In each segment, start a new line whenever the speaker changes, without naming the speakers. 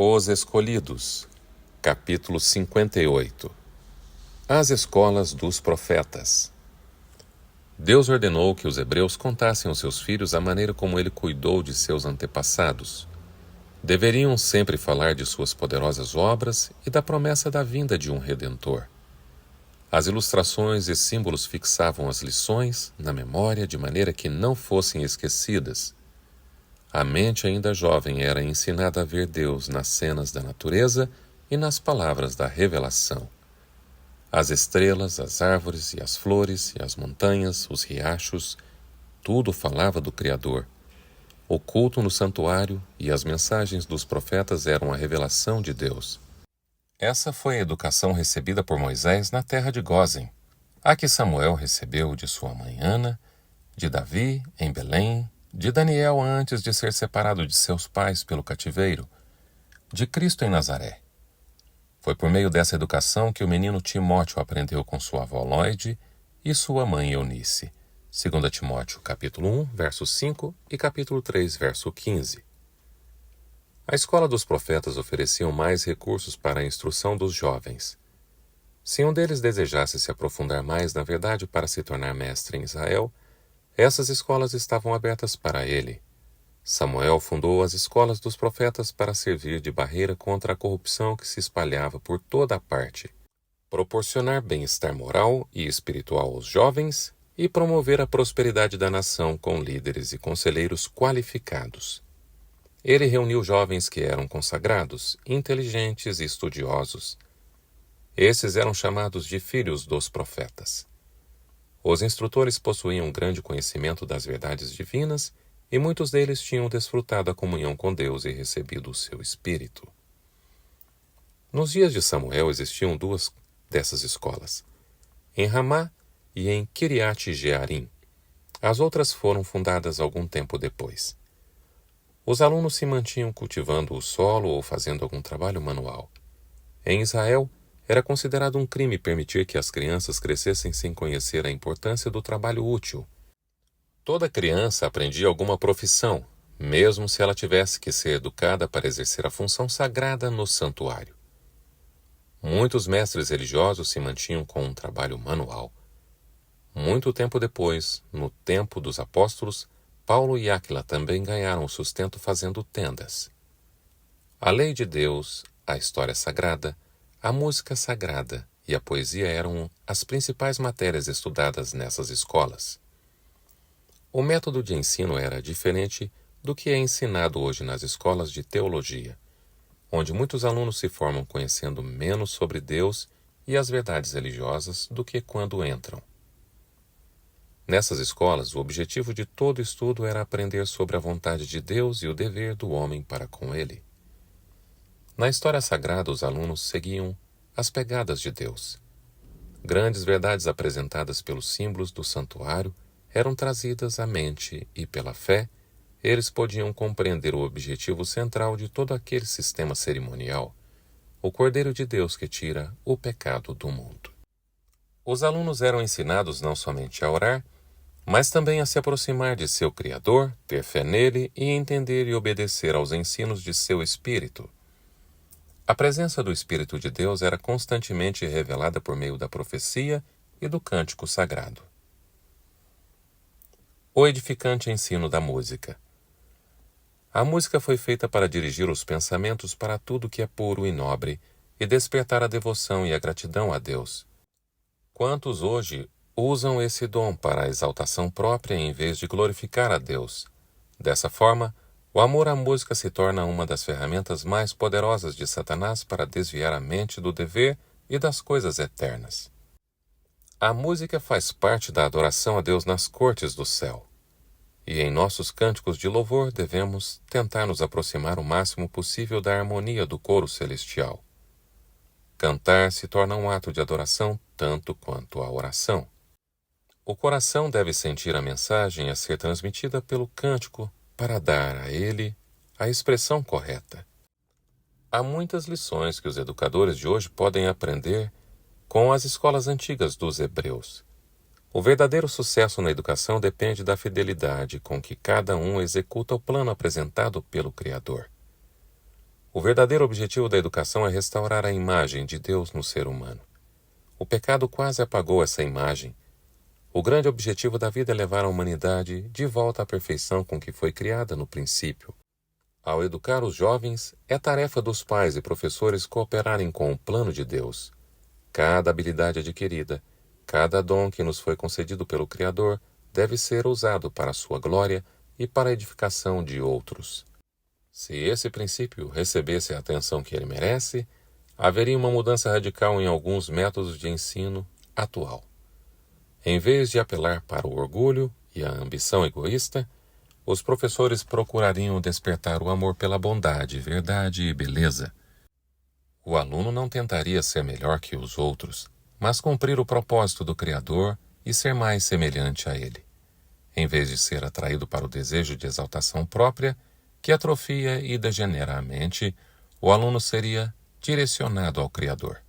Os Escolhidos, capítulo 58. As escolas dos profetas. Deus ordenou que os hebreus contassem aos seus filhos a maneira como ele cuidou de seus antepassados. Deveriam sempre falar de suas poderosas obras e da promessa da vinda de um Redentor. As ilustrações e símbolos fixavam as lições na memória de maneira que não fossem esquecidas. A mente ainda jovem era ensinada a ver Deus nas cenas da natureza e nas palavras da revelação. As estrelas, as árvores e as flores e as montanhas, os riachos, tudo falava do Criador. O culto no santuário e as mensagens dos profetas eram a revelação de Deus. Essa foi a educação recebida por Moisés na terra de Gósen, a que Samuel recebeu de sua mãe Ana, de Davi em Belém, de Daniel antes de ser separado de seus pais pelo cativeiro, de Cristo em Nazaré. Foi por meio dessa educação que o menino Timóteo aprendeu com sua avó Lóide e sua mãe Eunice. 2 Timóteo, capítulo 1, verso 5 e capítulo 3, verso 15. A escola dos profetas oferecia mais recursos para a instrução dos jovens. Se um deles desejasse se aprofundar mais na verdade para se tornar mestre em Israel, essas escolas estavam abertas para ele. Samuel fundou as escolas dos profetas para servir de barreira contra a corrupção que se espalhava por toda a parte, proporcionar bem-estar moral e espiritual aos jovens e promover a prosperidade da nação com líderes e conselheiros qualificados. Ele reuniu jovens que eram consagrados, inteligentes e estudiosos. Esses eram chamados de filhos dos profetas. Os instrutores possuíam grande conhecimento das verdades divinas e muitos deles tinham desfrutado a comunhão com Deus e recebido o seu Espírito. Nos dias de Samuel existiam duas dessas escolas, em Ramá e em Kiriat Jearim. As outras foram fundadas algum tempo depois. Os alunos se mantinham cultivando o solo ou fazendo algum trabalho manual. Em Israel, era considerado um crime permitir que as crianças crescessem sem conhecer a importância do trabalho útil. Toda criança aprendia alguma profissão, mesmo se ela tivesse que ser educada para exercer a função sagrada no santuário. Muitos mestres religiosos se mantinham com um trabalho manual. Muito tempo depois, no tempo dos apóstolos, Paulo e Áquila também ganharam sustento fazendo tendas. A lei de Deus, a história sagrada, a música sagrada e a poesia eram as principais matérias estudadas nessas escolas. O método de ensino era diferente do que é ensinado hoje nas escolas de teologia, onde muitos alunos se formam conhecendo menos sobre Deus e as verdades religiosas do que quando entram. Nessas escolas, o objetivo de todo estudo era aprender sobre a vontade de Deus e o dever do homem para com ele. Na história sagrada, os alunos seguiam as pegadas de Deus. Grandes verdades apresentadas pelos símbolos do santuário eram trazidas à mente e, pela fé, eles podiam compreender o objetivo central de todo aquele sistema cerimonial, o Cordeiro de Deus que tira o pecado do mundo. Os alunos eram ensinados não somente a orar, mas também a se aproximar de seu Criador, ter fé nele e entender e obedecer aos ensinos de seu Espírito. A presença do Espírito de Deus era constantemente revelada por meio da profecia e do cântico sagrado. O edificante ensino da música. A música foi feita para dirigir os pensamentos para tudo que é puro e nobre e despertar a devoção e a gratidão a Deus. Quantos hoje usam esse dom para a exaltação própria em vez de glorificar a Deus? Dessa forma, o amor à música se torna uma das ferramentas mais poderosas de Satanás para desviar a mente do dever e das coisas eternas. A música faz parte da adoração a Deus nas cortes do céu. E em nossos cânticos de louvor devemos tentar nos aproximar o máximo possível da harmonia do coro celestial. Cantar se torna um ato de adoração tanto quanto a oração. O coração deve sentir a mensagem a ser transmitida pelo cântico para dar a ele a expressão correta. Há muitas lições que os educadores de hoje podem aprender com as escolas antigas dos hebreus. O verdadeiro sucesso na educação depende da fidelidade com que cada um executa o plano apresentado pelo Criador. O verdadeiro objetivo da educação é restaurar a imagem de Deus no ser humano. O pecado quase apagou essa imagem. O grande objetivo da vida é levar a humanidade de volta à perfeição com que foi criada no princípio. Ao educar os jovens, é tarefa dos pais e professores cooperarem com o plano de Deus. Cada habilidade adquirida, cada dom que nos foi concedido pelo Criador, deve ser usado para a sua glória e para a edificação de outros. Se esse princípio recebesse a atenção que ele merece, haveria uma mudança radical em alguns métodos de ensino atual. Em vez de apelar para o orgulho e a ambição egoísta, os professores procurariam despertar o amor pela bondade, verdade e beleza. O aluno não tentaria ser melhor que os outros, mas cumprir o propósito do Criador e ser mais semelhante a ele. Em vez de ser atraído para o desejo de exaltação própria, que atrofia e degenera a mente, o aluno seria direcionado ao Criador.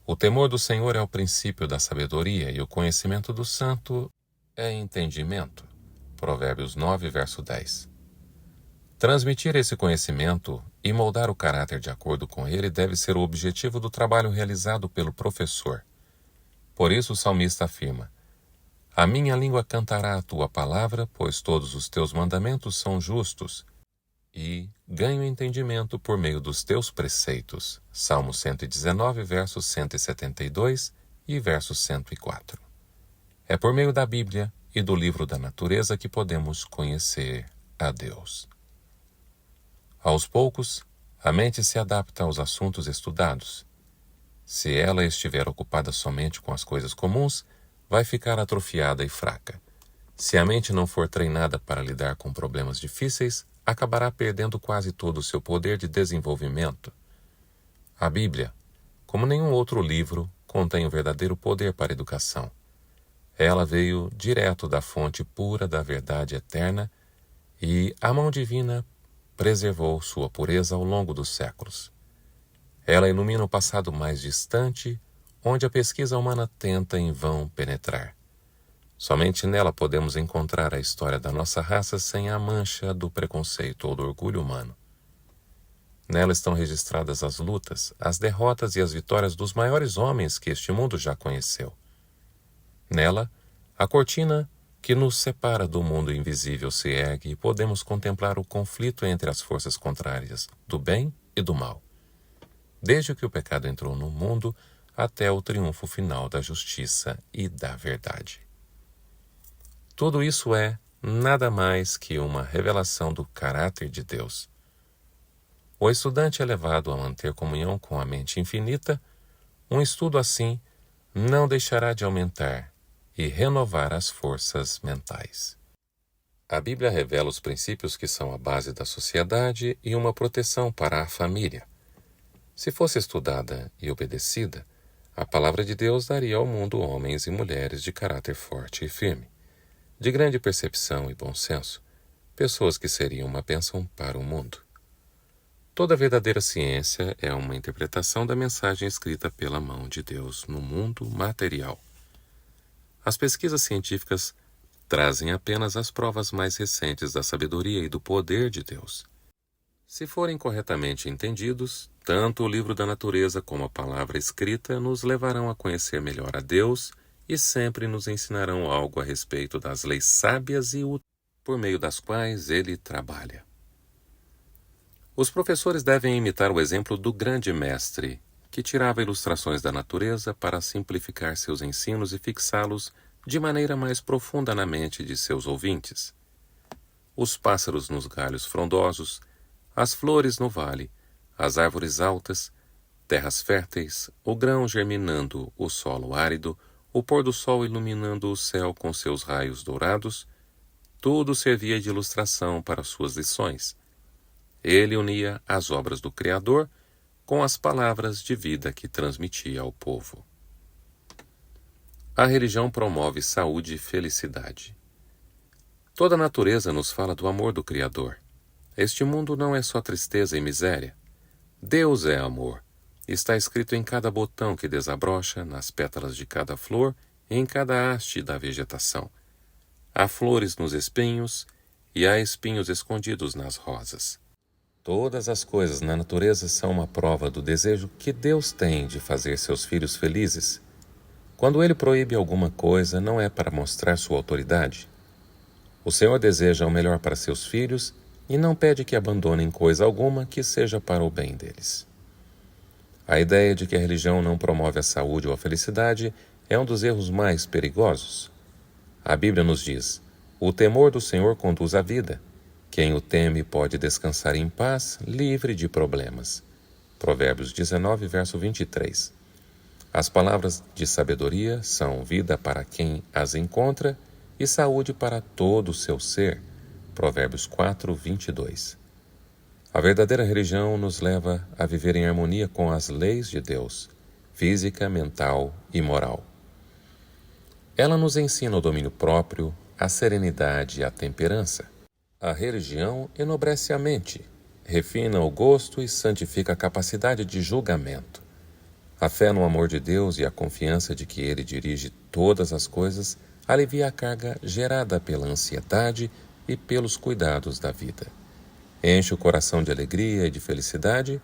O temor do Senhor é o princípio da sabedoria e o conhecimento do santo é entendimento. Provérbios 9, verso 10. Transmitir esse conhecimento e moldar o caráter de acordo com ele deve ser o objetivo do trabalho realizado pelo professor. Por isso o salmista afirma: a minha língua cantará a tua palavra, pois todos os teus mandamentos são justos, e ganho entendimento por meio dos teus preceitos. Salmo 119, versos 172 e verso 104. É por meio da Bíblia e do livro da natureza que podemos conhecer a Deus. Aos poucos, a mente se adapta aos assuntos estudados. Se ela estiver ocupada somente com as coisas comuns, vai ficar atrofiada e fraca. Se a mente não for treinada para lidar com problemas difíceis, acabará perdendo quase todo o seu poder de desenvolvimento. A Bíblia, como nenhum outro livro, contém o verdadeiro poder para a educação. Ela veio direto da fonte pura da verdade eterna e a mão divina preservou sua pureza ao longo dos séculos. Ela ilumina o passado mais distante, onde a pesquisa humana tenta em vão penetrar. Somente nela podemos encontrar a história da nossa raça sem a mancha do preconceito ou do orgulho humano. Nela estão registradas as lutas, as derrotas e as vitórias dos maiores homens que este mundo já conheceu. Nela, a cortina que nos separa do mundo invisível se ergue e podemos contemplar o conflito entre as forças contrárias, do bem e do mal. Desde que o pecado entrou no mundo, até o triunfo final da justiça e da verdade. Tudo isso é nada mais que uma revelação do caráter de Deus. O estudante é levado a manter comunhão com a mente infinita. Um estudo assim não deixará de aumentar e renovar as forças mentais. A Bíblia revela os princípios que são a base da sociedade e uma proteção para a família. Se fosse estudada e obedecida, a palavra de Deus daria ao mundo homens e mulheres de caráter forte e firme, de grande percepção e bom senso, pessoas que seriam uma bênção para o mundo. Toda verdadeira ciência é uma interpretação da mensagem escrita pela mão de Deus no mundo material. As pesquisas científicas trazem apenas as provas mais recentes da sabedoria e do poder de Deus. Se forem corretamente entendidos, tanto o livro da natureza como a palavra escrita nos levarão a conhecer melhor a Deus e sempre nos ensinarão algo a respeito das leis sábias e úteis por meio das quais ele trabalha. Os professores devem imitar o exemplo do grande mestre, que tirava ilustrações da natureza para simplificar seus ensinos e fixá-los de maneira mais profunda na mente de seus ouvintes. Os pássaros nos galhos frondosos, as flores no vale, as árvores altas, terras férteis, o grão germinando o solo árido, o pôr do sol iluminando o céu com seus raios dourados, tudo servia de ilustração para suas lições. Ele unia as obras do Criador com as palavras de vida que transmitia ao povo. A religião promove saúde e felicidade. Toda a natureza nos fala do amor do Criador. Este mundo não é só tristeza e miséria. Deus é amor. Está escrito em cada botão que desabrocha, nas pétalas de cada flor e em cada haste da vegetação. Há flores nos espinhos e há espinhos escondidos nas rosas. Todas as coisas na natureza são uma prova do desejo que Deus tem de fazer seus filhos felizes. Quando Ele proíbe alguma coisa, não é para mostrar sua autoridade. O Senhor deseja o melhor para seus filhos e não pede que abandonem coisa alguma que seja para o bem deles. A ideia de que a religião não promove a saúde ou a felicidade é um dos erros mais perigosos. A Bíblia nos diz: o temor do Senhor conduz à vida. Quem o teme pode descansar em paz, livre de problemas. Provérbios 19, verso 23. As palavras de sabedoria são vida para quem as encontra e saúde para todo o seu ser. Provérbios 4, 22. A verdadeira religião nos leva a viver em harmonia com as leis de Deus, física, mental e moral. Ela nos ensina o domínio próprio, a serenidade e a temperança. A religião enobrece a mente, refina o gosto e santifica a capacidade de julgamento. A fé no amor de Deus e a confiança de que Ele dirige todas as coisas alivia a carga gerada pela ansiedade e pelos cuidados da vida. Enche o coração de alegria e de felicidade,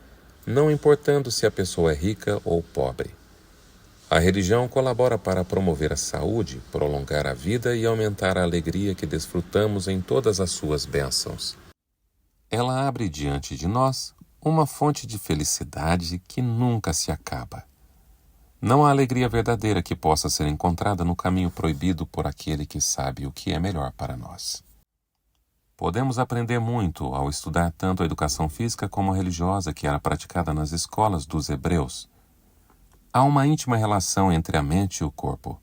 não importando se a pessoa é rica ou pobre. A religião colabora para promover a saúde, prolongar a vida e aumentar a alegria que desfrutamos em todas as suas bênçãos. Ela abre diante de nós uma fonte de felicidade que nunca se acaba. Não há alegria verdadeira que possa ser encontrada no caminho proibido por aquele que sabe o que é melhor para nós. Podemos aprender muito ao estudar tanto a educação física como a religiosa que era praticada nas escolas dos hebreus. Há uma íntima relação entre a mente e o corpo.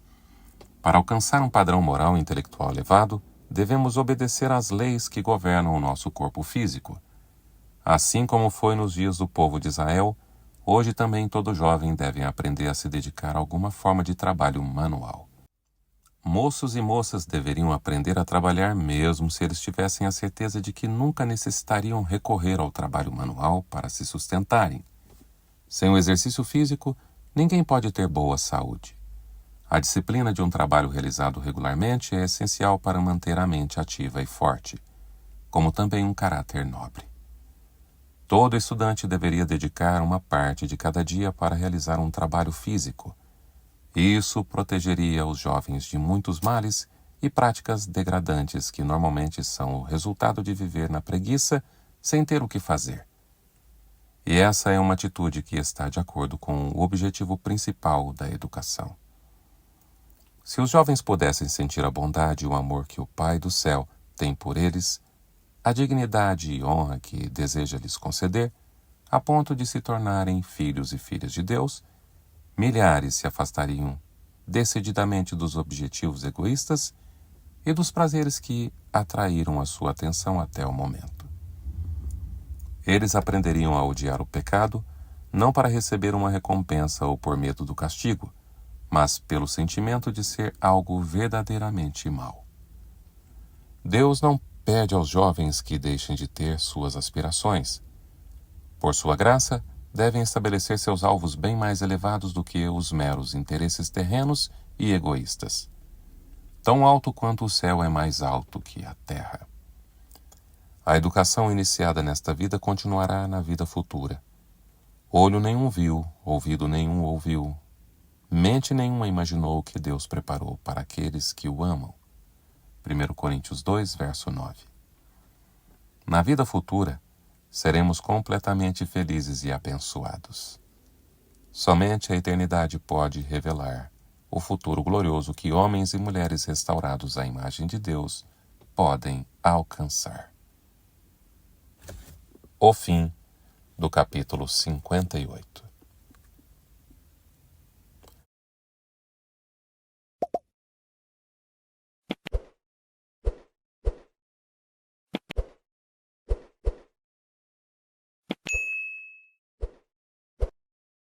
Para alcançar um padrão moral e intelectual elevado, devemos obedecer às leis que governam o nosso corpo físico. Assim como foi nos dias do povo de Israel, hoje também todo jovem deve aprender a se dedicar a alguma forma de trabalho manual. Moços e moças deveriam aprender a trabalhar mesmo se eles tivessem a certeza de que nunca necessitariam recorrer ao trabalho manual para se sustentarem. Sem o exercício físico, ninguém pode ter boa saúde. A disciplina de um trabalho realizado regularmente é essencial para manter a mente ativa e forte, como também um caráter nobre. Todo estudante deveria dedicar uma parte de cada dia para realizar um trabalho físico. Isso protegeria os jovens de muitos males e práticas degradantes que normalmente são o resultado de viver na preguiça sem ter o que fazer. E essa é uma atitude que está de acordo com o objetivo principal da educação. Se os jovens pudessem sentir a bondade e o amor que o Pai do céu tem por eles, a dignidade e honra que deseja lhes conceder, a ponto de se tornarem filhos e filhas de Deus, milhares se afastariam decididamente dos objetivos egoístas e dos prazeres que atraíram a sua atenção até o momento. Eles aprenderiam a odiar o pecado, não para receber uma recompensa ou por medo do castigo, mas pelo sentimento de ser algo verdadeiramente mau. Deus não pede aos jovens que deixem de ter suas aspirações. Por sua graça, devem estabelecer seus alvos bem mais elevados do que os meros interesses terrenos e egoístas. Tão alto quanto o céu é mais alto que a terra. A educação iniciada nesta vida continuará na vida futura. Olho nenhum viu, ouvido nenhum ouviu, mente nenhuma imaginou o que Deus preparou para aqueles que o amam. 1 Coríntios 2, verso 9. Na vida futura, seremos completamente felizes e abençoados. Somente a eternidade pode revelar o futuro glorioso que homens e mulheres restaurados à imagem de Deus podem alcançar. O fim do capítulo 58.